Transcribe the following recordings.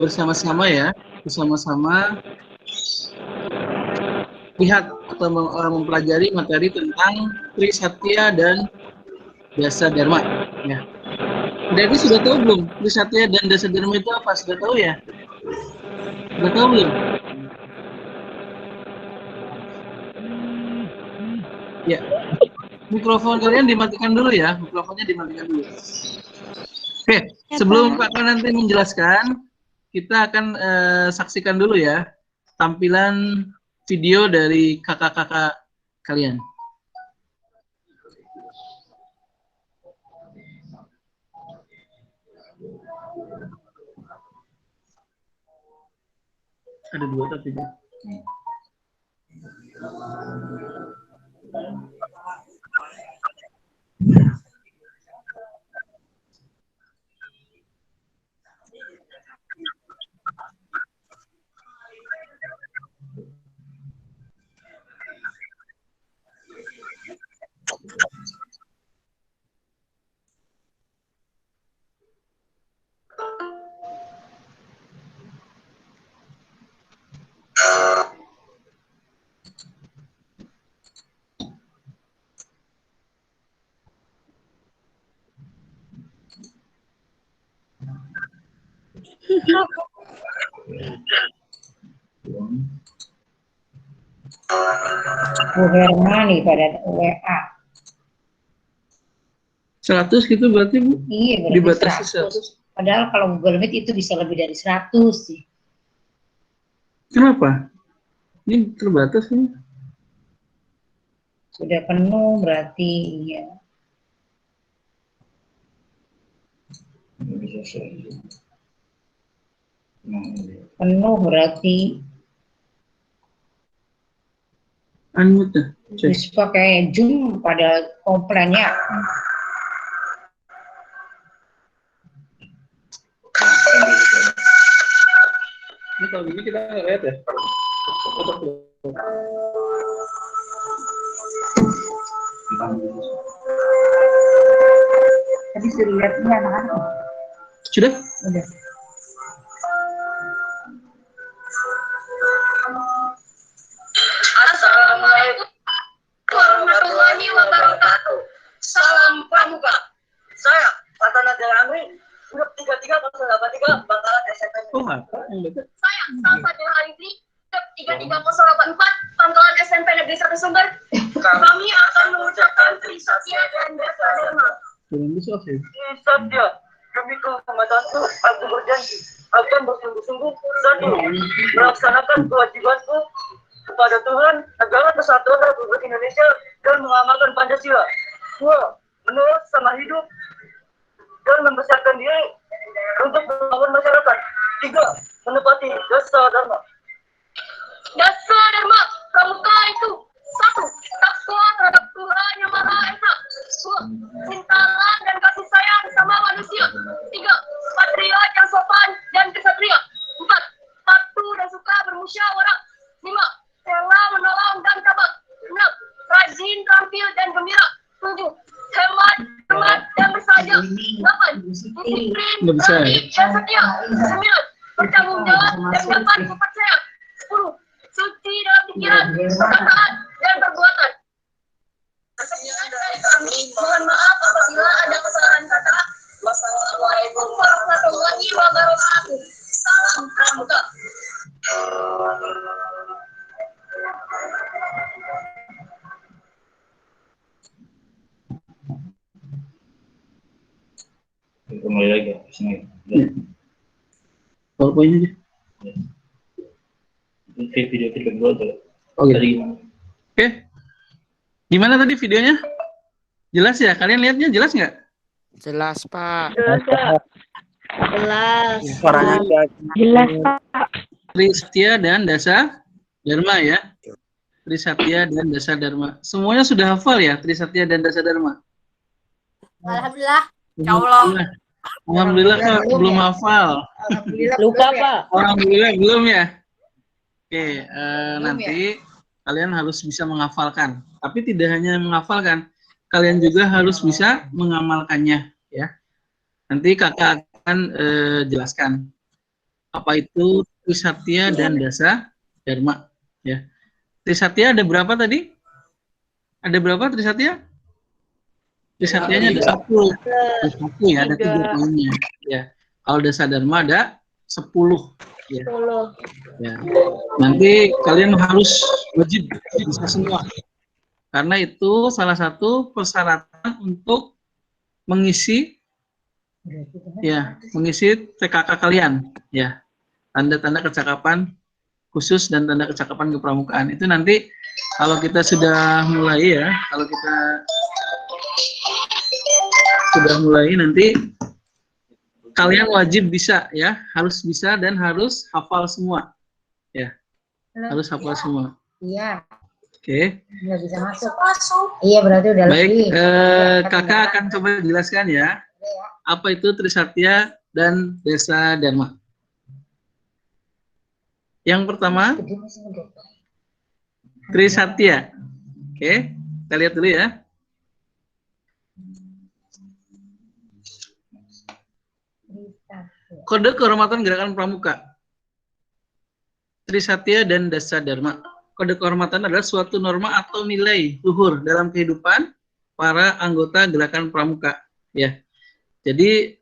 bersama-sama ya, bersama-sama lihat atau mempelajari materi tentang Trisatya dan Dasa Dharma. Ya. Jadi sudah tahu belum Trisatya dan Dasa Dharma itu apa? Sudah tahu ya? Sudah tahu belum? Ya. Mikrofon kalian dimatikan dulu ya. Mikrofonnya dimatikan dulu. Oke, sebelum Pak Kan nanti menjelaskan, kita akan saksikan dulu ya tampilan video dari kakak-kakak kalian. Ada dua tapi ya. Bu Hermani pada WA. 100 gitu berarti Bu? Iya, berarti Dibatasi 100. Padahal kalau Google Meet itu bisa lebih dari 100 sih. Kenapa? Ini terbatas ini. Sudah penuh berarti ya. Penuh berarti. Unmute. Terus pakai Zoom pada komplainnya. Ini kalau gini kita nggak lihat ya? Tadi suruh lihat ini anak-anak. Sudah? Udah. Assalamualaikum warahmatullahi wabarakatuh. Salam pramuka. Saya Fatana Jalangri, grup 3383 Bangkalan SMP. Oh, apa yang beda? Saya Salsa Halidri, grup 33084 Bangkalan SMP Negeri 1 Sumber. Kami akan mengucapkan Trisatya dan Dasa Dharma. Trisatya, demi kehormatanku, aku berjanji akan bersungguh-sungguh satu, melaksanakan kewajibanku kepada Tuhan, negara kesatuan Republik Indonesia, dan mengamalkan Pancasila. 2. Menurut sama hidup dan membesarkan diri untuk membangun masyarakat. 3. Menepati Dasa Dharma. Dasa Dharma pramuka itu 1. Takwa terhadap Tuhan Yang Maha Esa. 2. Cintalah dan kasih sayang sama manusia. 3. Patriot yang sopan dan kesatria. 4. Patuh dan suka bermusyawarah. 5. Rela menolong dan sabar. 6. Rajin, terampil, dan gembira. 7. Hemat, hemat, dan bersahaja. 8. Disiplin, berani, dan setia. 9. Bertanggung jawab dan dapat dipercaya. 10. Suci dalam pikiran, perkataan, dan perbuatan. Kami mohon maaf apabila ada kesalahan kata. Wassalamualaikum warahmatullahi wabarakatuh. Salam pramuka. Kembali lagi ke sini. PowerPoint aja. Video kedua tuh. Oh gitu. Tadi gimana? Oke. Gimana tadi videonya? Jelas ya? Kalian lihatnya jelas nggak? Jelas, Pak. Jelas. Suaranya Jelas, Pak. Trisatya dan Dasa Dharma ya. Trisatya dan Dasa Dharma. Semuanya sudah hafal ya Trisatya dan Dasa Dharma? Alhamdulillah. Ya Allah. Alhamdulillah Kak, belum hafal. Lupa, Pak. Alhamdulillah belum ya. Oke, nanti kalian harus bisa menghafalkan. Tapi tidak hanya menghafalkan, kalian juga harus bisa mengamalkannya ya. Nanti kakak akan jelaskan. Apa itu Trisatya dan Dasa Dharma? Ya. Trisatya ada berapa tadi? Ada berapa Trisatya? Trisatyanya ada satu ya, ada 3 poinnya. Ya. Kalau Dasa Dharma ada 10. Ya. Ya. Nanti kalian harus wajib bisa semua. Karena itu salah satu persyaratan untuk mengisi TKK kalian. Ya. Tanda-tanda kecakapan khusus dan tanda kecakapan kepramukaan. Itu nanti kalau kita sudah mulai ya, kalau kita sudah mulai nanti kalian wajib bisa ya, harus bisa dan harus hafal semua. Ya. Harus hafal semua. Iya. Oke. Nggak bisa masuk. Iya, berarti udah Baik, lebih. Kakak akan coba jelaskan ya. Apa itu Trisatya dan Dasa Dharma? Yang pertama, Trisatya. Oke, kita lihat dulu ya. Kode kehormatan gerakan pramuka. Trisatya dan Dasa Dharma. Kode kehormatan adalah suatu norma atau nilai luhur dalam kehidupan para anggota gerakan pramuka. Ya, jadi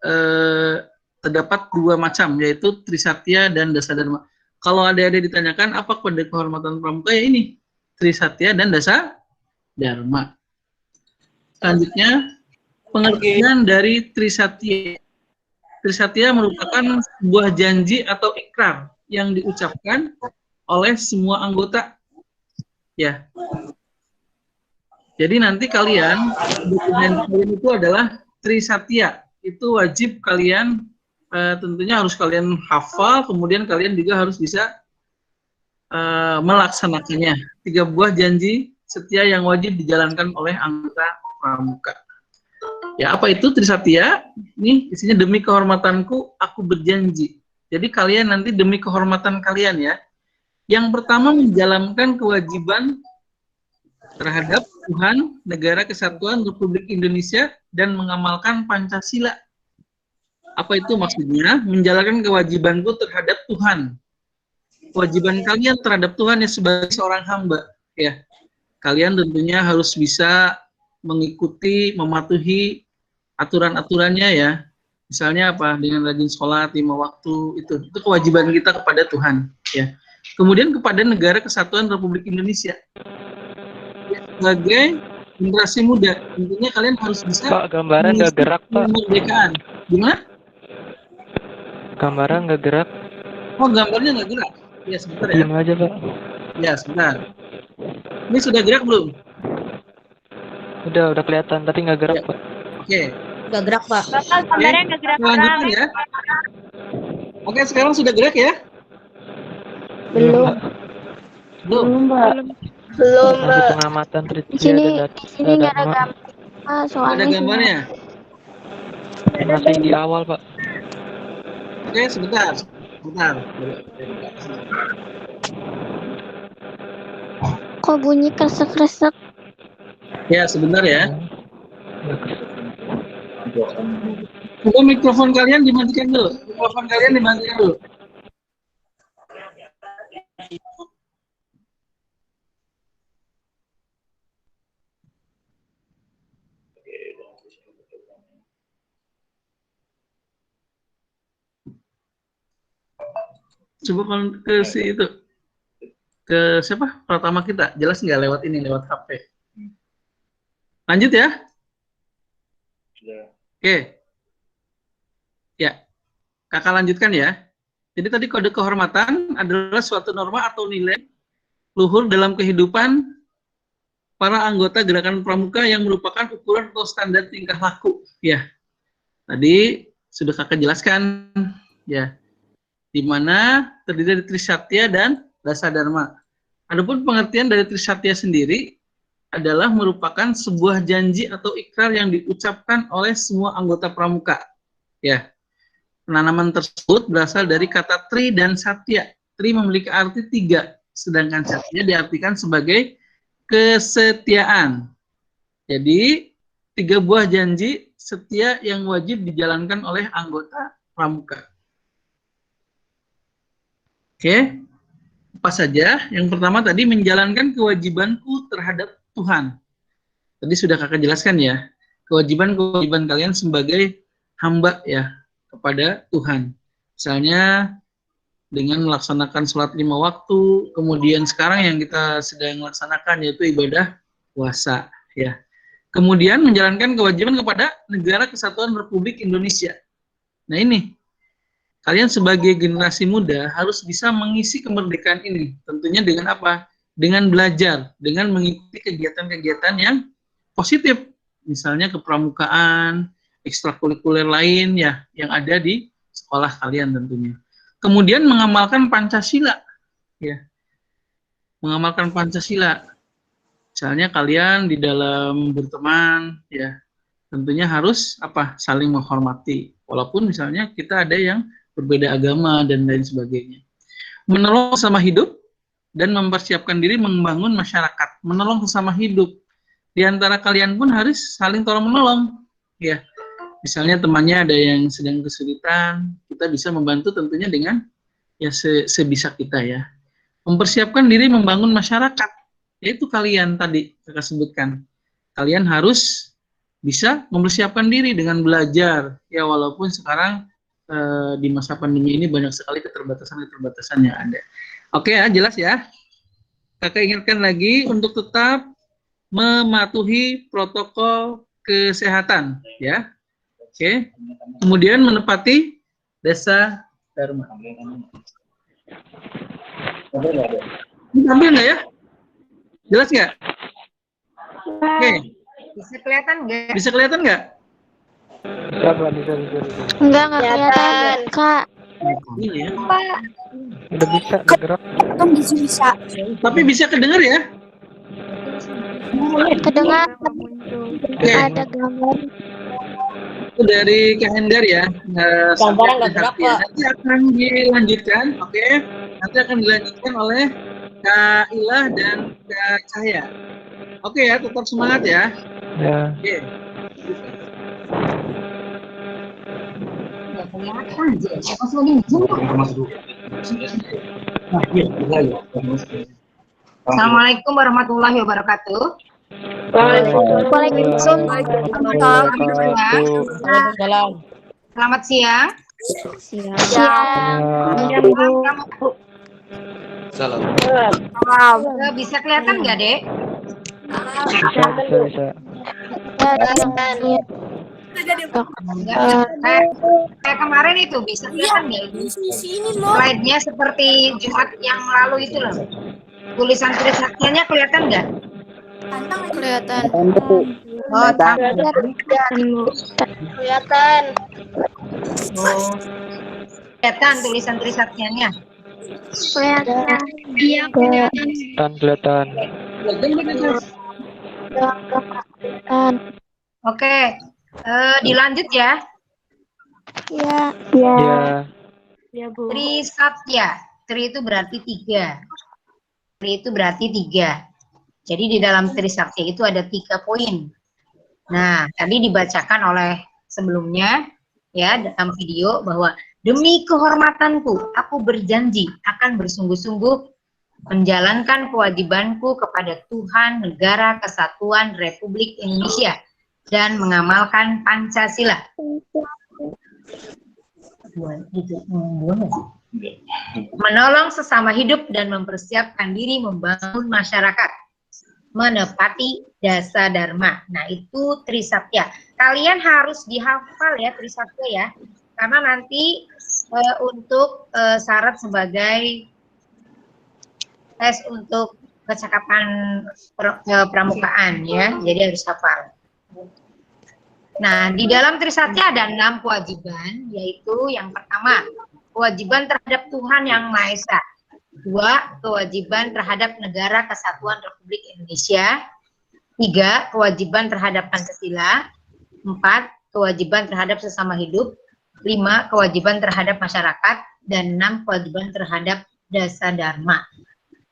terdapat 2 macam, yaitu Trisatya dan Dasa Dharma. Kalau ada ditanyakan apa kode kehormatan pramuka, ya ini Trisatya dan Dasa Dharma. Selanjutnya, pengertian dari Trisatya. Trisatya merupakan sebuah janji atau ikrar yang diucapkan oleh semua anggota. Ya. Jadi nanti kalian, dokumen kalian itu adalah Trisatya. Itu wajib kalian, tentunya harus kalian hafal, kemudian kalian juga harus bisa melaksanakannya. 3 buah janji setia yang wajib dijalankan oleh anggota pramuka. Ya, apa itu Trisatya? Ini isinya demi kehormatanku, aku berjanji. Jadi kalian nanti demi kehormatan kalian ya. Yang pertama menjalankan kewajiban terhadap Tuhan, Negara Kesatuan Republik Indonesia, dan mengamalkan Pancasila. Apa itu maksudnya? Menjalankan kewajibanku terhadap Tuhan. Kewajiban kalian terhadap Tuhan ya sebagai seorang hamba. Ya, kalian tentunya harus bisa mengikuti, mematuhi aturan-aturannya ya. Misalnya apa? Dengan rajin sholat 5 waktu, itu kewajiban kita kepada Tuhan. Ya. Kemudian kepada Negara Kesatuan Republik Indonesia. Ya, sebagai generasi muda, tentunya kalian harus bisa. Pak, gambaran nggak gerak, Pak. Kemerdekaan. Gimana? Gambaran nggak gerak. Oh, gambarnya nggak gerak. Ya, sebentar ya. Diam aja, Pak. Ya, sebentar. Ini sudah gerak belum? Udah kelihatan, tapi nggak gerak, Ya. Pak. Oke. Nggak gerak, Pak. Gambarnya nggak gerak. Lanjutkan ya. Oke, sekarang sudah gerak ya? Belum. Belum. Mbak. Belum, Masih pengamatan Di Trisatya sini dan nggak ada gambar, Pak, soalnya Ada gambarnya? masih di awal, Pak. Oke, sebentar. Sebentar. kok bunyi kresek-kresek. Ya, sebentar ya. Coba mikrofon kalian dimatikan dulu. Mikrofon kalian dimatikan dulu. Coba kalau ke si itu, ke siapa? Pertama kita, jelas nggak lewat ini, lewat HP. Lanjut ya. Oke. Ya, kakak lanjutkan ya. Jadi tadi kode kehormatan adalah suatu norma atau nilai luhur dalam kehidupan para anggota gerakan pramuka yang merupakan ukuran atau standar tingkah laku. Ya, tadi sudah kakak jelaskan ya, di mana terdiri dari Trisatya dan Dasa Dharma. Adapun pengertian dari Trisatya sendiri adalah merupakan sebuah janji atau ikrar yang diucapkan oleh semua anggota pramuka. Ya, penanaman tersebut berasal dari kata tri dan satya. Tri memiliki arti 3, sedangkan satya diartikan sebagai kesetiaan. Jadi 3 buah janji setia yang wajib dijalankan oleh anggota pramuka. Oke, apa saja? Yang pertama tadi menjalankan kewajibanku terhadap Tuhan. Tadi sudah kakak jelaskan ya, kewajiban kalian sebagai hamba ya kepada Tuhan. Misalnya dengan melaksanakan sholat 5 waktu, kemudian sekarang yang kita sedang laksanakan yaitu ibadah puasa ya. Kemudian menjalankan kewajiban kepada Negara Kesatuan Republik Indonesia. Nah ini, kalian sebagai generasi muda harus bisa mengisi kemerdekaan ini. Tentunya dengan apa? Dengan belajar, dengan mengikuti kegiatan-kegiatan yang positif. Misalnya kepramukaan, ekstrakurikuler lain ya, yang ada di sekolah kalian tentunya. Kemudian mengamalkan Pancasila. Ya. Mengamalkan Pancasila. Misalnya kalian di dalam berteman ya, tentunya harus apa? Saling menghormati. Walaupun misalnya kita ada yang berbeda agama dan lain sebagainya. Menolong sesama hidup dan mempersiapkan diri membangun masyarakat. Menolong sesama hidup. Di antara kalian pun harus saling tolong menolong. Ya. Misalnya temannya ada yang sedang kesulitan, kita bisa membantu tentunya dengan ya sebisa kita ya. Mempersiapkan diri membangun masyarakat. Yaitu kalian tadi kakak sebutkan. Kalian harus bisa mempersiapkan diri dengan belajar. Ya walaupun sekarang di masa pandemi ini banyak sekali keterbatasan yang ada. Oke ya, jelas ya. Kakak ingatkan lagi untuk tetap mematuhi protokol kesehatan ya. Oke. Kemudian menepati dasa dharma. Ambil nggak ya? Jelas nggak? Oke. Bisa kelihatan nggak? Bisa kelihatan nggak? Bisa. Enggak kelihatan, Kak. Ini ya. Udah bisa gerak. Tapi bisa kedengar ya? Kedengar Oke. ada gambar. Itu dari Kak Hendar ya. Gambarnya nggak gerak, ya. Pak. Nanti akan dilanjutkan, oke? Nanti akan dilanjutkan oleh Kak Ilah dan Kak Cahya. Oke ya, tetap semangat ya. Ya. Oke. Nggak kelihatan aja. Pas lagi zoom. Assalamualaikum warahmatullahi wabarakatuh. Waalaikumsalam. Selamat siang. Salam. Bisa kelihatan nggak, Dek? Bisa. Kayak kemarin itu bisa kelihatan nggak? Slide-nya seperti Jumat yang lalu itu loh. Tulisan Trisaktianya kelihatan nggak? Kelihatan. Oh, Kelihatan. kelihatan tulisan Trisaktianya. Kelihatan. Iya, kelihatan. Kelihatan. Oke, dilanjut ya. Iya. Ya. Trisatya. Tri itu berarti 3. Tri itu berarti 3. Jadi di dalam Trisakti itu ada 3 poin. Nah, tadi dibacakan oleh sebelumnya ya dalam video bahwa demi kehormatanku, aku berjanji akan bersungguh-sungguh menjalankan kewajibanku kepada Tuhan, Negara Kesatuan Republik Indonesia dan mengamalkan Pancasila. Menolong sesama hidup dan mempersiapkan diri membangun masyarakat. Menepati dasa dharma. Nah, itu Trisatya. Kalian harus dihafal ya Trisatya ya. Karena nanti untuk syarat sebagai tes untuk kecakapan pramukaan ya. Jadi harus hafal. Nah, di dalam Trisatya ada 6 kewajiban, yaitu yang pertama, kewajiban terhadap Tuhan Yang Maha Esa. 2, kewajiban terhadap Negara Kesatuan Republik Indonesia. 3, kewajiban terhadap Pancasila. 4, kewajiban terhadap sesama hidup. 5, kewajiban terhadap masyarakat. Dan 6, kewajiban terhadap dasa dharma.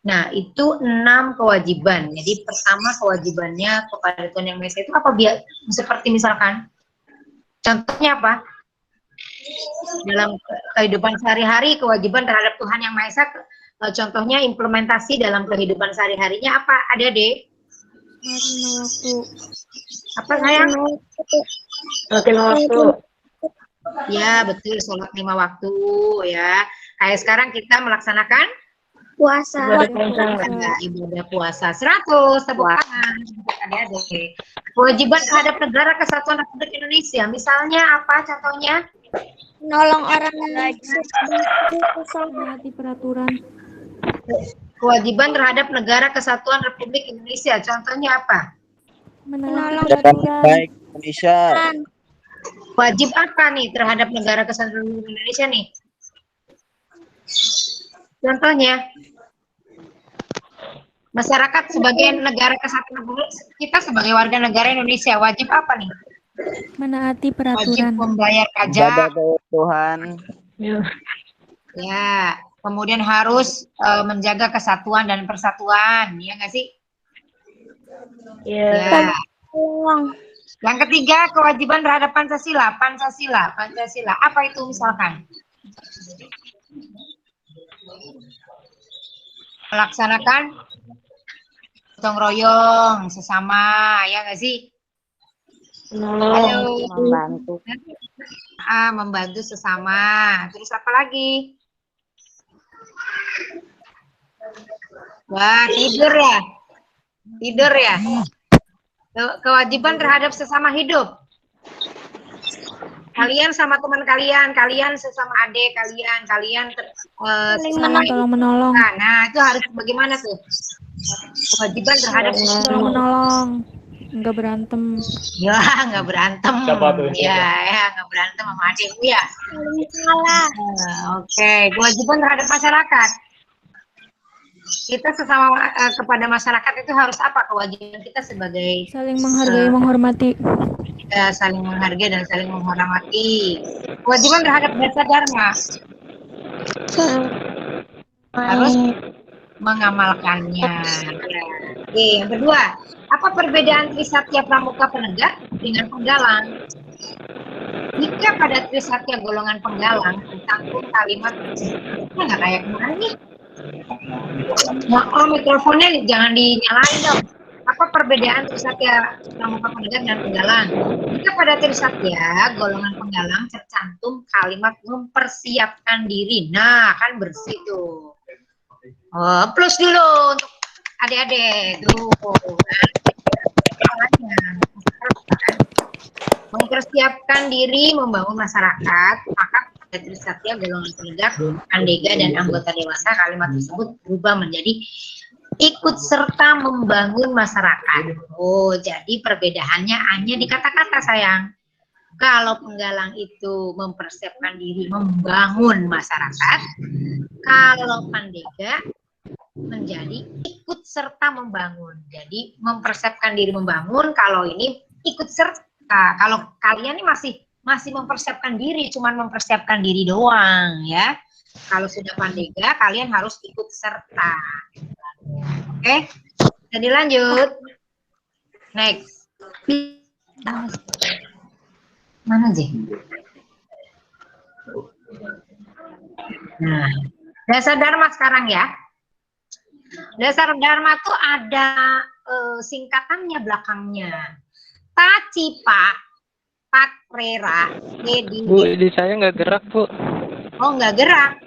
Nah, itu 6 kewajiban. Jadi pertama kewajibannya kepada Tuhan Yang Maha Esa itu apa? Seperti misalkan, contohnya apa? dalam kehidupan sehari-hari, kewajiban terhadap Tuhan Yang Maha Esa. Contohnya implementasi dalam kehidupan sehari-harinya apa? Adik-adik? Waktu. Apa sayang? Makin waktu. Ya betul, sholat 5 waktu ya. Kayak sekarang kita melaksanakan Puasa. ibadah puasa 100 tepuk tangan untuk adik-adik. Kewajiban terhadap negara kesatuan Republik Indonesia, misalnya apa contohnya? Nolong orang yang menaati peraturan. Kewajiban terhadap negara kesatuan Republik Indonesia, contohnya apa? Menaati Menolong peraturan. Baik Indonesia. Wajib apa nih terhadap negara kesatuan Republik Indonesia nih? Contohnya, masyarakat sebagai negara kesatuan Republik, kita sebagai warga negara Indonesia wajib apa nih? Menaati Wajib peraturan. membayar Ibadah pajak, kepada Tuhan. ya. Kemudian harus menjaga kesatuan dan persatuan, ya nggak sih? Ya. Yang ketiga, kewajiban terhadap Pancasila. Pancasila apa itu misalkan? Melaksanakan gotong royong sesama, ya nggak sih? Halo. membantu. Membantu sesama. Terus apa lagi? Wah, tidur ya? Tidur ya? Kewajiban terhadap sesama hidup. Kalian sama teman kalian, kalian sesama adik kalian sesama Saling tolong menolong. Nah, itu harus bagaimana tuh? Kewajiban terhadap Tolong menolong. Enggak berantem. ya nggak berantem. Siapa tuh? Ya nggak berantem sama adikmu ya. Salah. Oke, kewajiban terhadap masyarakat. Kita sesama kepada masyarakat itu harus apa kewajiban kita sebagai Saling menghargai, menghormati. kita saling menghargai dan saling menghormati. Kewajiban terhadap dasa dharma harus mengamalkannya. Oke, yang kedua, apa perbedaan Trisatya Pramuka Penegak dengan penggalang? Jika pada Trisatya golongan penggalang tercantum kalimat nggak kayak kemarin nih. Mikrofonnya jangan dinyalain dong. Apa perbedaan Trisatya Pramuka Penegak dan penggalang? Jika pada Trisatya golongan penggalang tercantum kalimat mempersiapkan diri. Nah, kan bersih tuh. Oh, plus dulu untuk adik-adik tuh. Mempersiapkan diri membangun masyarakat, maka pada Trisatya golongan penegak, Andega dan anggota dewasa kalimat tersebut berubah menjadi ikut serta membangun masyarakat. Oh, jadi perbedaannya hanya di kata-kata sayang. Kalau penggalang itu mempersiapkan diri membangun masyarakat, kalau Pandega menjadi ikut serta membangun. Jadi mempersiapkan diri membangun, kalau ini ikut serta. Kalau kalian ini masih mempersiapkan diri, cuman mempersiapkan diri doang ya. Kalau sudah Pandega, kalian harus ikut serta. Oke, jadi lanjut. Next. Mana sih? Nah, dasar dharma sekarang ya. Dasar dharma tuh ada singkatannya belakangnya. Tacipa, Patrera, Dedi. Bu, di saya nggak gerak, Bu. Oh, nggak gerak.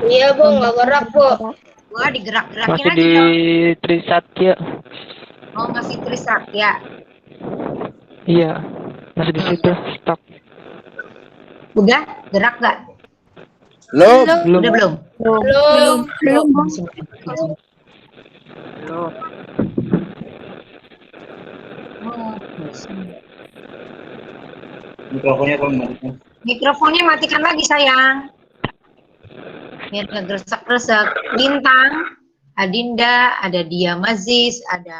Iya, Bu, nggak gerak, Bu. Wah, digerak-gerakin Masih aja di dong. Trisatya. Oh, masih Trisatya. Iya, masih di situ. Stop. Udah, gerak nggak? Belum. Udah belum? Belum. Mikrofonnya apa matikan? Mikrofonnya matikan lagi sayang. Biar nggak gresek-gresek. Lintang, Adinda, ada Dia Mazis, ada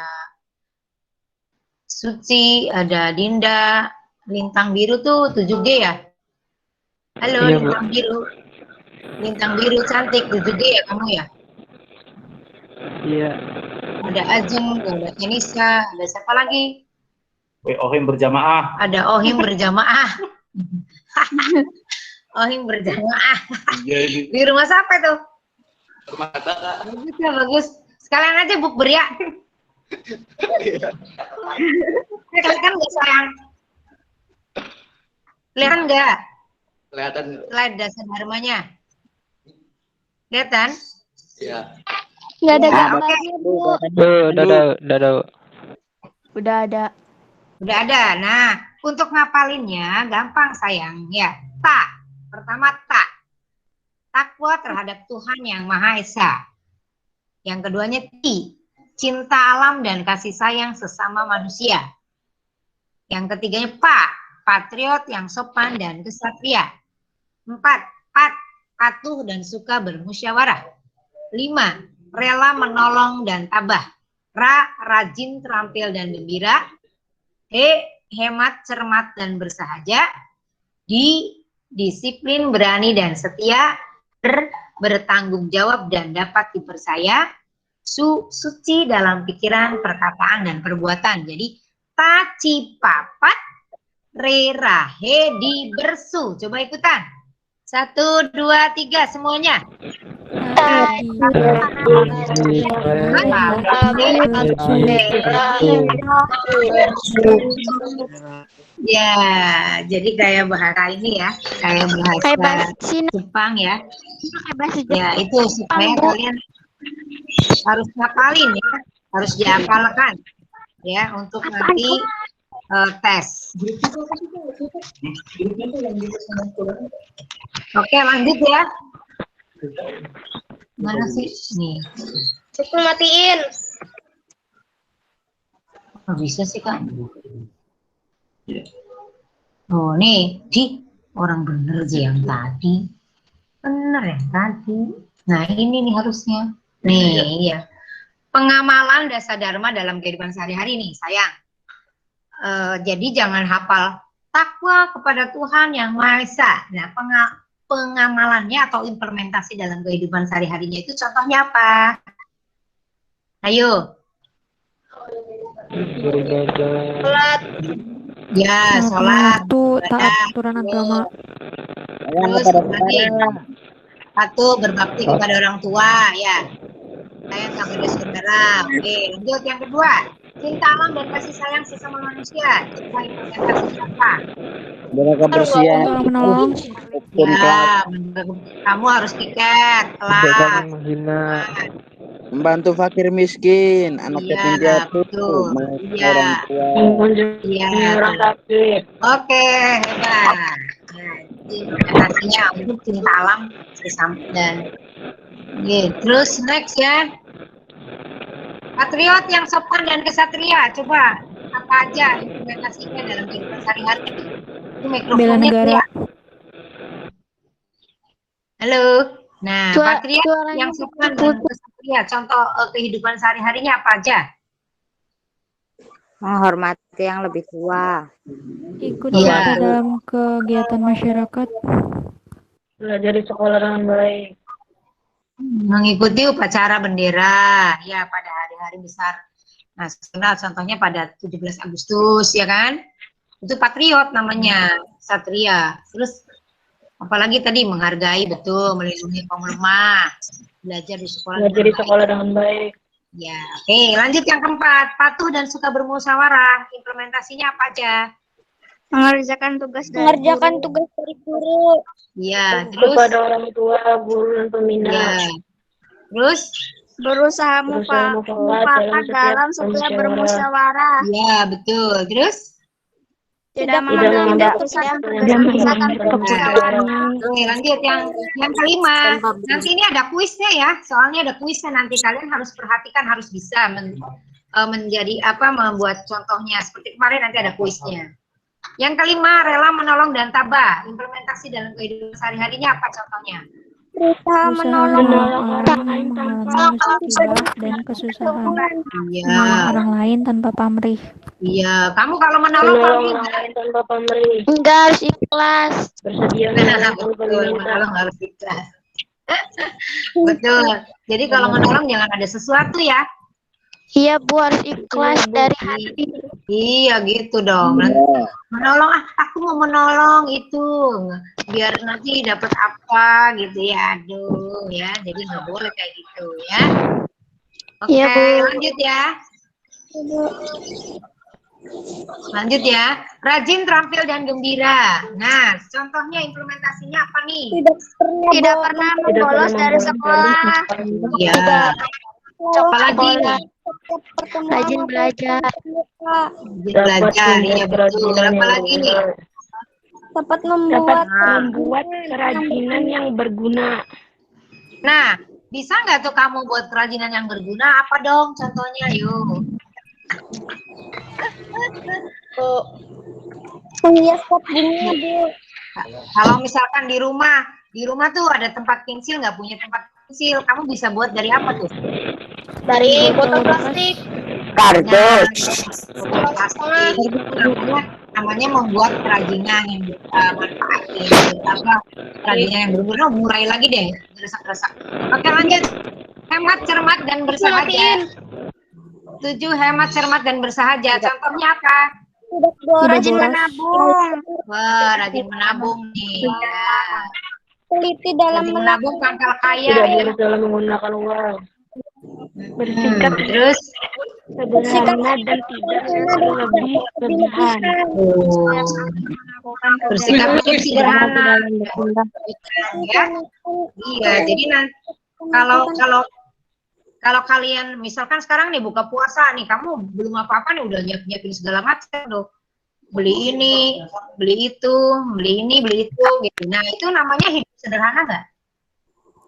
Suci, ada Dinda. Lintang biru tuh 7G ya? Halo, Iya, lintang biru. Lintang biru cantik 7G ya kamu ya? Iya. Ada Ajeng, ada Enisa, ada siapa lagi? Ohim berjamaah. Ada Ohim berjamaah. Ohing berjamaah. Iya ini. Di rumah siapa tuh? Rumah kakak. Bagus ya, bagus. Sekalian aja bukber ya. Kelihatan nggak sayang? Kelihatan nggak? Kelihatan. Slide dasar dharmanya. Kelihatan? Iya. Nggak ada Ya, gambarnya, Bu. Udah ada. Udah ada. Nah, untuk ngapalinnya gampang sayang ya. Ta. Pertama ta. Takwa terhadap Tuhan yang Maha Esa. Yang keduanya ti. Cinta alam dan kasih sayang sesama manusia. Yang ketiganya pa. Patriot yang sopan dan kesatria. 4. Pat. Patuh dan suka bermusyawarah. 5. Rela menolong dan tabah. Ra. Rajin, terampil dan gembira. Hemat, cermat dan bersahaja. Disiplin, berani dan setia. Bertanggung jawab dan dapat dipercaya. Suci dalam pikiran, perkataan dan perbuatan. Jadi taci papat rerahe di bersu. Coba ikutan. 1, 2, 3 semuanya. Ya, jadi kayak bahasa ini ya, kayak bahasa Jepang ya. Ya, itu supaya kalian harus ngapalin ya, harus dihafalkan ya untuk nanti tes. Oke, lanjut ya. Mana sih? Nih. Cukup matiin. Oh, bisa sih, Kak. Oh, nih. Orang bener sih yang tadi. Bener yang tadi. Nah, ini nih harusnya. Nih, iya. Pengamalan dasar dharma dalam kehidupan sehari-hari nih, sayang. Jadi jangan hafal takwa kepada Tuhan yang Maha Esa. Nah, pengamalannya atau implementasi dalam kehidupan sehari-harinya itu contohnya apa? Ayo. Sholat. Ya, sholat. Itu taat aturan agama. Terus lagi satu berbakti kepada orang tua, ya. Sayang kepada saudara. Oke, lanjut yang kedua. Cinta alam dan kasih sayang sesama manusia. Coba implementasi apa? Berkebersihan. Menolong. Ya, kamu harus tiket, kelas. Membantu fakir miskin, anak yatim piatu, betul. orang tua. Iya. Oke, hebat. Nah, implementasinya untuk cinta alam sesama dan terus next ya. Patriot yang sopan dan kesatria. Coba apa aja implementasinya dalam kehidupan sehari-hari? Itu Bela mikrofonnya negara. ya. Halo. Nah, patriot yang sopan dan kesatria. Contoh kehidupan sehari-harinya apa aja? Menghormati yang lebih tua. Ikut serta dalam kegiatan masyarakat. Belajar di sekolah dengan baik. Mengikuti upacara bendera ya pada hari-hari besar nasional, contohnya pada 17 Agustus ya kan, itu patriot namanya, satria. Terus apalagi tadi menghargai, betul, melindungi kaum lemah, belajar di sekolah dengan baik. Ya, oke, lanjut yang keempat, patuh dan suka bermusyawarah. Implementasinya apa aja? Mengerjakan tugas dari guru. Ya, terus Kepada orang tua, guru dan pembina. ya. Terus Berusaha mufakat dalam setiap bermusyawarah. ya, betul. Terus Tidak mengambil keputusan berdasarkan keputusan. oke, lanjut yang kelima. Nanti ini ada kuisnya ya. Soalnya ada kuisnya, nanti kalian harus perhatikan, harus bisa menjadi membuat contohnya. Seperti kemarin nanti ada kuisnya. Yang kelima, rela menolong dan tabah. Implementasi dalam kehidupan sehari-harinya apa contohnya? Berusaha Menolong orang mengalami musibah dan kesusahan. Menolong orang lain tanpa pamrih. Iya, kamu kalau menolong pamrih tanpa pamrih. Enggak, harus ikhlas. Bersedia betul, menolong harus ikhlas. Betul. Jadi kalau menolong jangan ada sesuatu ya. Iya, Bu, harus ikhlas dari hati. Iya gitu dong. Nanti menolong, aku mau menolong itu biar nanti dapat apa gitu ya. Aduh ya, jadi nggak boleh kayak gitu ya. Oke, Iya, Bu. lanjut ya. Lanjut ya. Rajin, terampil dan gembira. Nah, contohnya implementasinya apa nih? Tidak pernah membolos dari sekolah. Iya. Apalagi nih? Rajin belajar. Rajin belajar, ya betul. Apalagi nih? Dapat membuat kerajinan yang berguna. Nah, bisa nggak tuh kamu buat kerajinan yang berguna? Apa dong contohnya, yuk? Menghias pot bunga, Bu. Kalau misalkan di rumah tuh ada tempat pensil, nggak punya tempat pensil, kamu bisa buat dari apa tuh? Dari botol plastik. Kardus. Botol plastik itu namanya membuat kerajinan yang manfaatin. Apa kerajinan yang berguna? Murai lagi deh, gerasak-gerasak. Oke, lanjut. Hemat, cermat dan bersahaja. 7 hemat, cermat dan bersahaja. Contohnya apa? Rajin menabung. Wah, rajin menabung nih. Ya. Teliti dalam Rajin menabung pangkal kaya ya. dalam menggunakan uang. Terus sederhana dan tidak lebih berlebihan. bersikap hidup sederhana. Ya. Iya, jadi nanti kalau kalian misalkan sekarang nih buka puasa nih, kamu belum apa-apa nih udah nyiapin segala macam tuh. Beli ini, beli itu, beli ini, beli itu gitu. Nah, itu namanya hidup sederhana nggak?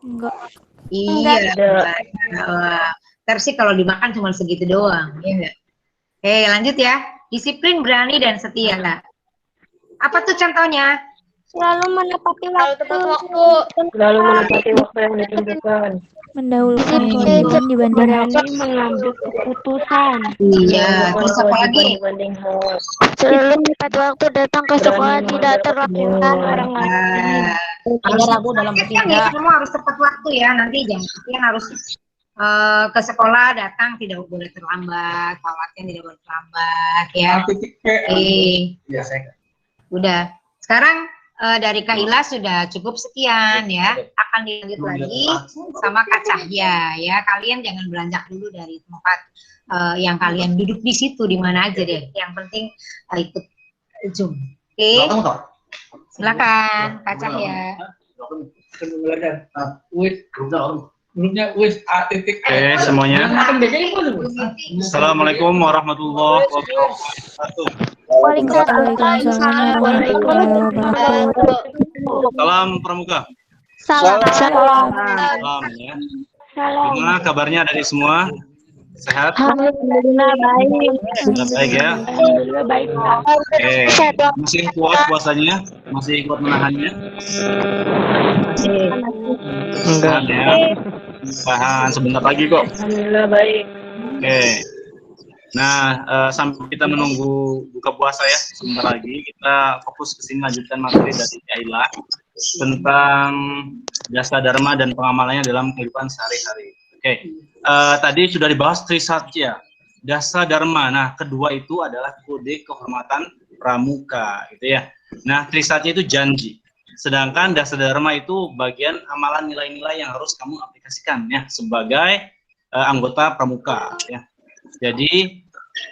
Enggak. Iya. Terus sih kalau dimakan cuma segitu doang, ya enggak? Lanjut ya. Disiplin, berani dan setia, Kak. Apa tuh contohnya? Selalu menepati waktu. Lalu menepati waktu yang ditentukan. Mendahulukan kewajiban dibanding Berani mengambil keputusan. Iya. Terus apa lagi? Dibanding hal. Selalu tepat waktu datang ke sekolah, tidak terlambat. Harus ragu dalam bertindak. Kamu harus tepat waktu ya. Nanti jangan harus ke sekolah datang tidak boleh terlambat, sholatnya tidak boleh terlambat ya. Udah. Sekarang dari Kak Ila sudah cukup sekian ya. Akan dilanjut lagi sama Kak Cahya ya. Kalian jangan beranjak dulu dari tempat yang kalian duduk di situ di mana aja deh. Yang penting ikut Zoom. Oke. Silakan Kak Cahya. Grupnya A titik. Oke semuanya. Assalamualaikum warahmatullahi wabarakatuh. Waalaikumsalam warahmatullahi wabarakatuh. Salam pramuka. Salam. Salam ya. Gimana kabarnya dari semua? Sehat? Alhamdulillah baik. Sudah baik ya. Alhamdulillah baik. Oke. Masih kuat puasanya? Masih kuat menahannya? Enggak ya. Tahan sebentar lagi kok. Alhamdulillah baik. Oke. Nah, sampai kita menunggu buka puasa ya, sebentar lagi kita fokus ke sini lanjutkan materi dari Kaila tentang jasa dharma dan pengamalannya dalam kehidupan sehari-hari. Oke. Tadi sudah dibahas Trisatya, jasa dharma. Nah, kedua itu adalah kode kehormatan pramuka, gitu ya. Nah, Trisatya itu janji. Sedangkan dasa dharma itu bagian amalan nilai-nilai yang harus kamu aplikasikan ya sebagai anggota pramuka ya. Jadi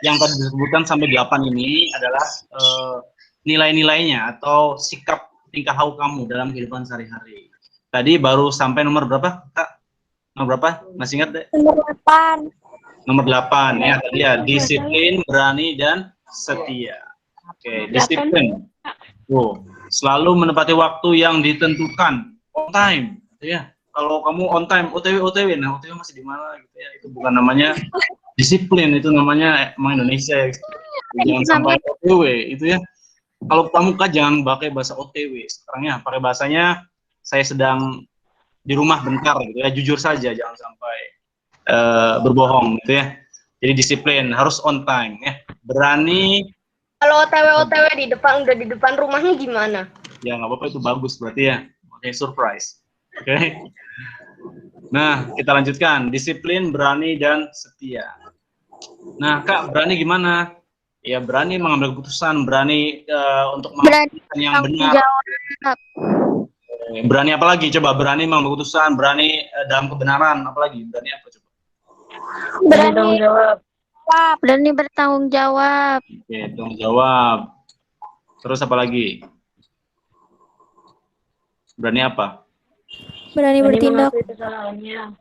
yang tadi disebutkan sampai 8 ini adalah nilai-nilainya atau sikap tingkah laku kamu dalam kehidupan sehari-hari. Tadi baru sampai nomor berapa, Kak? Nomor berapa? Masih ingat deh? Nomor 8. Nomor 8 ya tadi ya, disiplin, berani dan setia. Oke, disiplin. Selalu menepati waktu yang ditentukan, on time, ya. Kalau kamu on time, OTW, nah OTW masih di mana gitu ya? Itu bukan namanya disiplin, itu namanya emang Indonesia. Ya. Jangan sampai OTW, itu ya. Kalau pramuka jangan pakai bahasa OTW, sekarang ya pakai bahasanya saya sedang di rumah bentar, gitu ya. Jujur saja, jangan sampai berbohong, gitu ya. Jadi disiplin, harus on time, ya. Berani. Kalau OTW udah di depan rumahnya gimana? Ya nggak apa-apa, itu bagus berarti ya. Oke, surprise. Oke. Nah, kita lanjutkan. Disiplin, berani, dan setia. Nah, Kak, berani gimana? Ya, berani mengambil keputusan, berani untuk Berani melakukan yang benar. jawab. Berani apa lagi? Coba berani mengambil keputusan, berani dalam kebenaran, apa lagi? Berani apa coba? Berani jawab. Berani bertanggung jawab. Oke, tanggung jawab. Terus apa lagi? Berani apa? Berani bertindak. mengakui kesalahannya.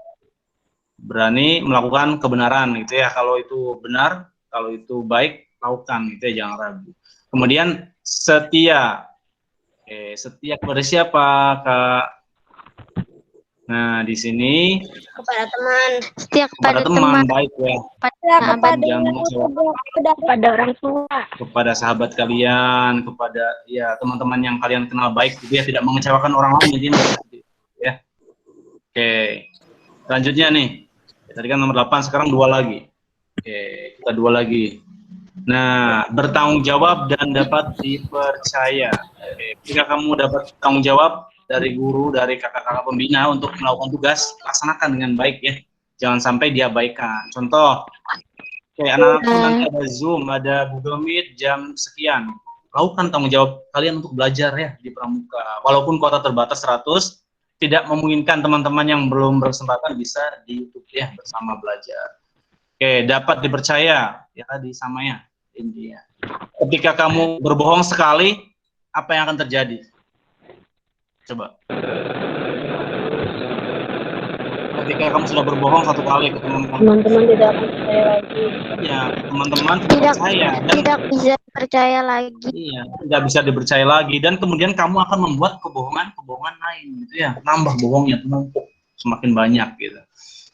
Berani melakukan kebenaran gitu ya. Kalau itu benar, kalau itu baik, lakukan gitu ya, jangan ragu. Kemudian setia. Setia kepada siapa, Kak? Nah, di sini Kepada teman. Setia kepada teman, baik ya. Kepada orang tua. Kepada sahabat kalian, kepada ya teman-teman yang kalian kenal baik gitu ya, tidak mengecewakan orang lain jadi ya. Oke. Selanjutnya nih. Tadi kan nomor 8, sekarang 2 lagi. Oke, kita 2 lagi. Nah, bertanggung jawab dan dapat dipercaya. Jika kamu dapat tanggung jawab dari guru, dari kakak-kakak pembina untuk melakukan tugas, laksanakan dengan baik ya. Jangan sampai diabaikan. Contoh, anak-anak nanti ada Zoom, ada Google Meet jam sekian. Lakukan tanggung jawab kalian untuk belajar ya di Pramuka. Walaupun kuota terbatas 100, tidak memungkinkan teman-teman yang belum berkesempatan bisa di YouTube ya bersama belajar. Oke, dapat dipercaya ya tadi samanya intinya. Ketika kamu berbohong sekali, apa yang akan terjadi? Coba. Ketika kamu sudah berbohong 1 kali ke Teman-teman tidak akan percaya lagi. Ya, teman-teman tidak percaya dan tidak bisa percaya lagi. Iya, tidak bisa dipercaya lagi dan kemudian kamu akan membuat kebohongan lain gitu ya. Nambah bohongnya menumpuk semakin banyak gitu.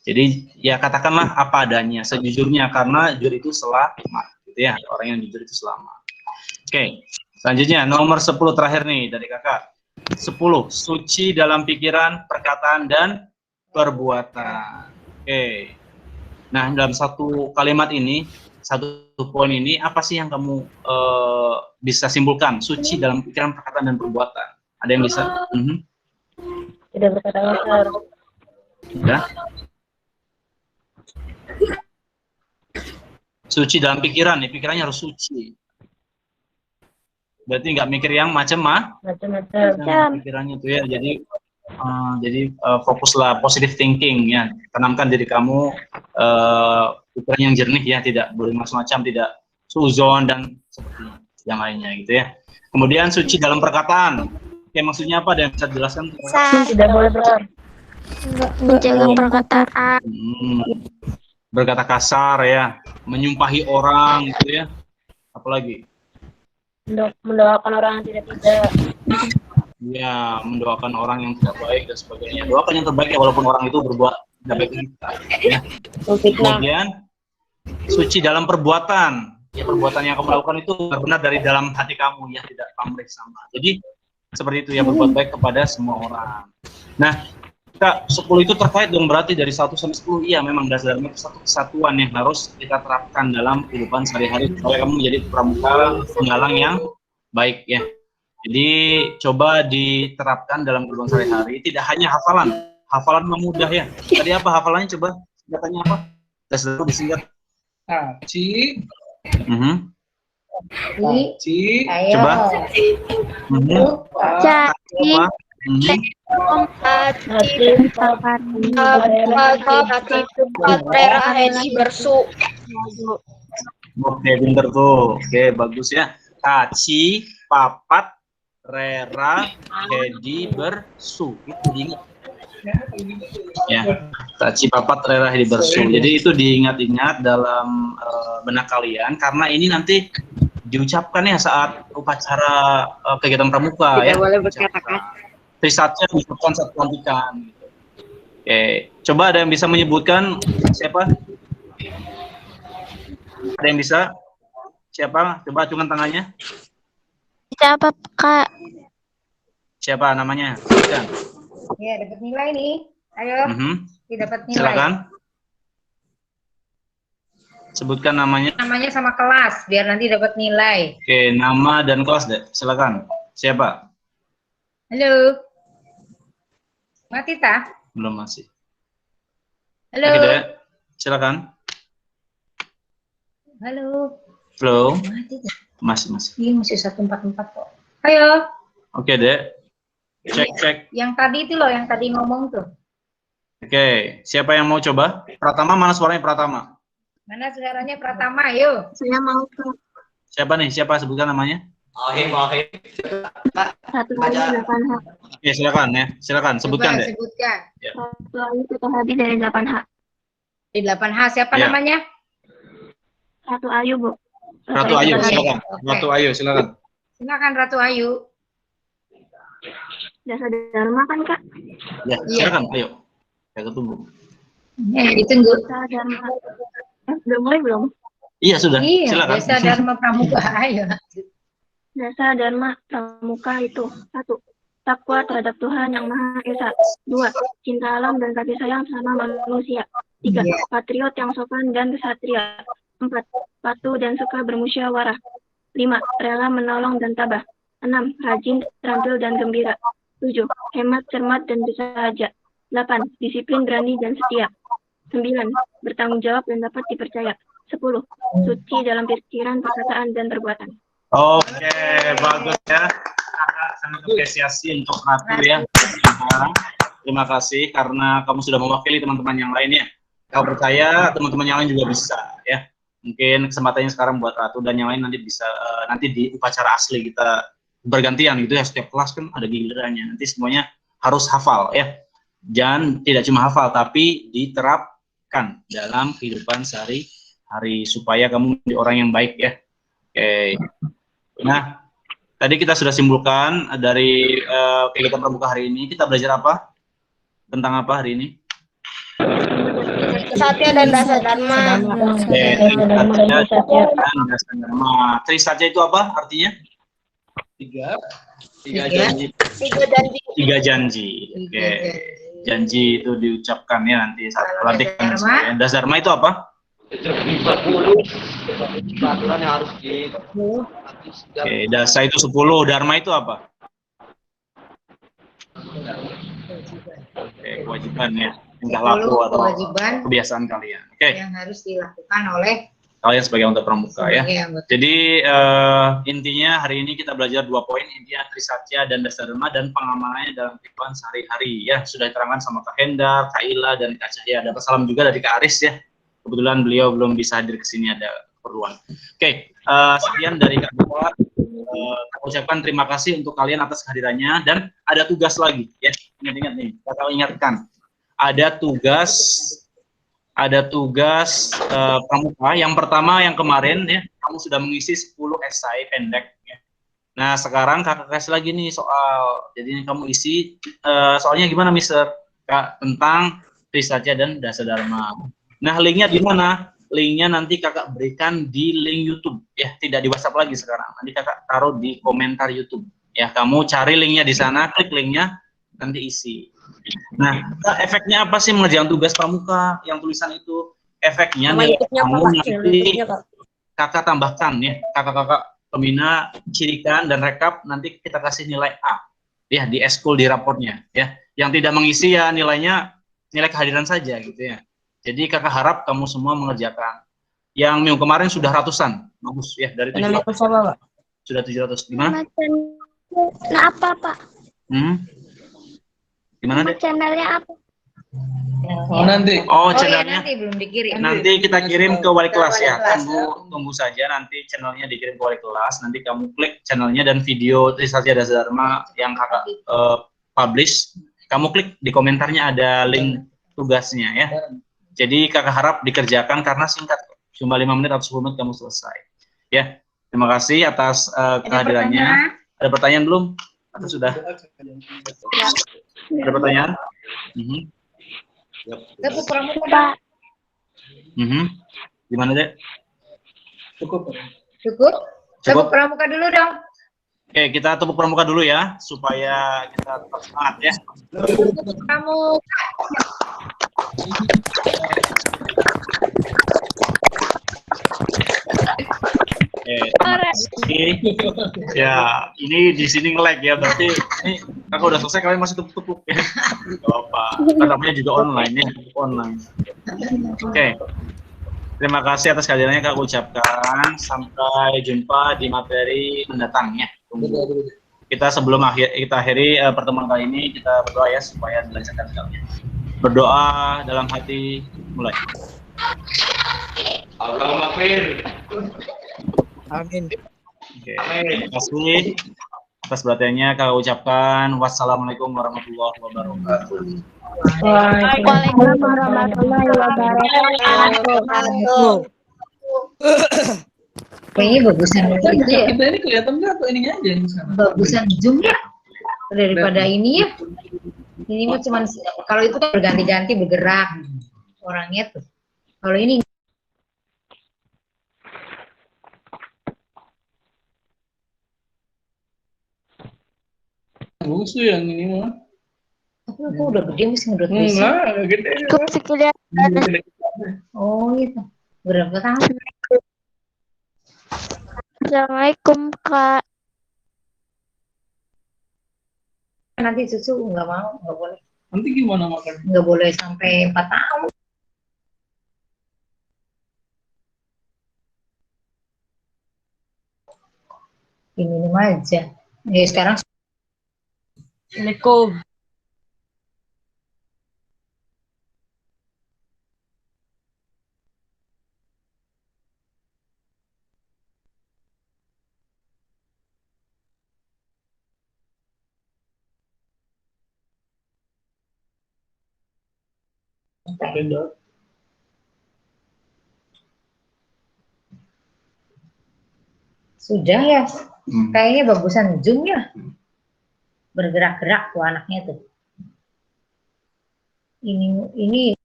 Jadi ya katakanlah apa adanya, sejujurnya, karena jujur itu selamat gitu ya. Orang yang jujur itu selamat. Oke, selanjutnya nomor 10 terakhir nih dari kakak. 10, suci dalam pikiran, perkataan, dan perbuatan. Oke. Nah, dalam satu kalimat ini, satu poin ini, apa sih yang kamu bisa simpulkan? Suci dalam pikiran, perkataan, dan perbuatan. Ada yang bisa? Tidak berkata kasar. Ya. Suci dalam pikiran, nih pikirannya harus suci. Berarti nggak mikir yang macam-macam pikirannya itu ya. Jadi fokuslah positive thinking ya. Tanamkan diri kamu pikiran yang jernih ya, tidak boleh macam-macam, tidak suzon dan seperti yang lainnya gitu ya. Kemudian suci dalam perkataan. Oke, maksudnya apa? Ada yang bisa dijelaskan? Tidak boleh benar. Menjaga perkataan. Berkata kasar ya, menyumpahi orang gitu ya. Apalagi? Mendoakan orang yang tidak. Ya, mendoakan orang yang tidak baik dan sebagainya. Doakan yang terbaik ya, walaupun orang itu berbuat tidak baik kita. Ya. Kemudian suci dalam perbuatan. Ya, perbuatan yang kamu lakukan itu benar-benar dari dalam hati kamu ya, tidak pamrih sama. Jadi seperti itu ya, berbuat baik kepada semua orang. Nah, Kak, 10 itu terkait dong, berarti dari 1 sampai 10, iya memang dasarnya itu satu kesatuan yang harus kita terapkan dalam kehidupan sehari-hari supaya kamu menjadi pramuka penggalang yang baik ya. Jadi coba diterapkan dalam kehidupan sehari-hari, tidak hanya hafalan mudah ya. Tadi apa hafalannya coba? Singkatannya apa? Tes dulu disingkat. Ci. Ci. Coba. Caci. Oke, pinter tuh. Oke, bagus ya. Kaci, papat, rera, hedi, bersu. Itu diingat. Ya, kaci, papat, rera, hedi, bersu. Jadi itu diingat-ingat dalam benak kalian karena ini nanti diucapkan ya saat upacara kegiatan pramuka. Tidak ya. boleh berkata-kata. Trisatya diucapkan saat pelantikan. Oke, coba ada yang bisa menyebutkan siapa? Ada yang bisa? Siapa? Coba acungkan tangannya. Siapa, Kak? Siapa namanya? Sebutkan. Ya, dapat nilai nih. Ayo, dapat nilai. Silakan. Sebutkan namanya. Namanya sama kelas, biar nanti dapat nilai. Oke, nama dan kelas deh. Silakan. Siapa? Halo. Mati tak? Belum masih. Halo. Oke, deh. Silakan. Halo. Belum. Masih. Iya, masih 144 kok. Ayo. Oke, Dek. Cek. Yang tadi itu loh, yang tadi ngomong tuh. Oke, siapa yang mau coba? Pratama, mana suaranya Pratama? Mana suaranya Pratama, yuk. Saya mau ke Siapa nih? Siapa sebutkan namanya? Ahim. 1A8H. Oke, silakan ya. Silakan sebutkan, Coba Dek. sebutkan. 1A Sukahadi dari 8H. Di 8H siapa Ya. namanya? Ratu Ayu, Bu. Ratu Ayu, silakan. Oke. Ratu Ayu, silakan. Silakan Ratu Ayu. Dasa Dharma kan, Kak? Ya, Iya. silakan. Ayo. Saya tunggu. Ditunggu. Dasa Dharma. Udah mulai belum? Iya, sudah. Iya, Silakan. Desa Dharma Pramuka. Ayo. Dasa Dharma Pramuka itu 1. Takwa terhadap Tuhan Yang Maha Esa. 2. Cinta alam dan kasih sayang sama manusia. 3. Iya. Patriot yang sopan dan kesatria. 4. Patuh dan suka bermusyawarah. 5. Rela menolong dan tabah. 6. Rajin, terampil dan gembira. 7. Hemat, cermat dan bersahaja. 8. Disiplin, berani dan setia. 9. Bertanggung jawab dan dapat dipercaya. 10. Suci dalam pikiran, perkataan dan perbuatan. Oke, bagus ya. Kakak sangat apresiasi untuk Ratu ya. Terima kasih karena kamu sudah mewakili teman-teman yang lain ya. Kau percaya teman-teman yang lain juga bisa ya. Mungkin kesempatannya sekarang buat Ratu dan yang lain nanti bisa nanti di upacara asli kita bergantian gitu ya. Setiap kelas kan ada gilirannya. Nanti semuanya harus hafal ya. Dan tidak cuma hafal tapi diterapkan dalam kehidupan sehari-hari supaya kamu menjadi orang yang baik ya. Oke. Nah, tadi kita sudah simpulkan dari kegiatan pramuka hari ini. Kita belajar apa? Tentang apa hari ini? Satya dan Dasa Dharma. Trisatya itu apa artinya? Tiga janji. Tiga janji. Oke. Janji itu diucapkan ya nanti saat pelantikan. Dasa Dharma itu apa? 40 peraturan yang harus di. Oke, dasa itu 10, dharma itu apa? Oke, kewajiban ya, tingkah laku atau kewajiban kebiasaan kalian. Oke, yang harus dilakukan oleh kalian sebagai anggota pramuka ya. Iya, betul. Jadi intinya hari ini kita belajar 2 poin, intinya Trisatya dan Dasa Dharma dan pengamalannya dalam kehidupan sehari-hari ya. Sudah diterangkan sama Kak Hendar, Kak Ila dan Kak Cahya. Dapat salam juga dari Kak Aris ya. Kebetulan beliau belum bisa hadir ke sini, ada keperluan. Oke, sekian dari Kak Bapak. Aku ucapkan terima kasih untuk kalian atas kehadirannya dan ada tugas lagi ya. Ingat-ingat nih, saya ingatkan. Ada tugas pramuka. Yang pertama yang kemarin ya, kamu sudah mengisi 10 esai pendek ya. Nah, sekarang Kakak kasih lagi nih soal. Jadi kamu isi soalnya gimana, Mister? Kak, tentang Trisatya dan Dasa Dharma. Nah, linknya di mana? Linknya nanti Kakak berikan di link YouTube ya, tidak di WhatsApp lagi sekarang. Nanti Kakak taruh di komentar YouTube ya. Kamu cari linknya di sana, klik linknya, nanti isi. Nah, efeknya apa sih mengerjakan tugas pramuka yang tulisan itu? Efeknya nih, kamu nanti Kakak tambahkan ya, kakak-kakak pembina cirikan dan rekap, nanti kita kasih nilai A ya di eskul di raportnya ya. Yang tidak mengisi ya nilainya nilai kehadiran saja gitu ya. Jadi Kakak harap kamu semua mengerjakan. Yang minggu kemarin sudah ratusan, bagus ya, dari 700. Sudah 700. Gimana? Nah, apa, Pak? Gimana, Dek? Channelnya apa? Oh, nanti. Oh, ya, channelnya. nanti belum dikirim. Nanti kita kirim ke wali kelas ya. Tunggu saja nanti channelnya dikirim ke wali kelas. Nanti kamu klik channelnya dan video Trisatya Dasa Dharma yang Kakak publish. Kamu klik di komentarnya ada link tugasnya ya. Jadi Kakak harap dikerjakan karena singkat, cuma 5 menit atau 10 menit kamu selesai. Ya, terima kasih atas kehadirannya. Ada pertanyaan belum? Atau sudah? Ada pertanyaan? Tepuk pramuka. Gimana, Dek? Cukup? Tepuk pramuka dulu dong. Oke, kita tepuk pramuka dulu ya, supaya kita tetap semangat ya. Tepuk pramuka. Ya, ini di sini nge-lag ya, berarti ini Kakak udah selesai, kalian masih tepuk-tepuk ya. Gak apa-apa, namanya juga online ya, online. Oke, Terima kasih atas kehadirannya Kak ucapkan. Sampai jumpa di materi mendatangnya. Kita sebelum kita akhiri pertemuan kali ini, kita berdoa ya supaya dilancarkan sekalian. Berdoa dalam hati, mulai. Allahumma khair. Amin. Oke, terima kasih atas perhatiannya. Kak ucapkan wassalamualaikum warahmatullahi wabarakatuh. Waalaikumsalam warahmatullahi wabarakatuh. Kayaknya bagusan itu ya. Kita ini kelihatan nggak atau ininya aja yang sana? Bagusan Zoom ya daripada ini ya. Ini mah cuman kalau itu kan berganti-ganti bergerak orangnya tuh. Kalau ini Bagus tuh yang ini mah. aku udah gede mesti ngedot Enggak, gede. Oh gitu. Berapa tahun? Assalamualaikum Kak. Nanti susu nggak mau, nggak boleh. Nanti gimana makan? Nggak boleh sampai 4 tahun. Diminum aja. Ya sekarang. Assalamualaikum. Sudah ya. Kayaknya bagusan Zoom ya. Bergerak-gerak tuh anaknya tuh. Ini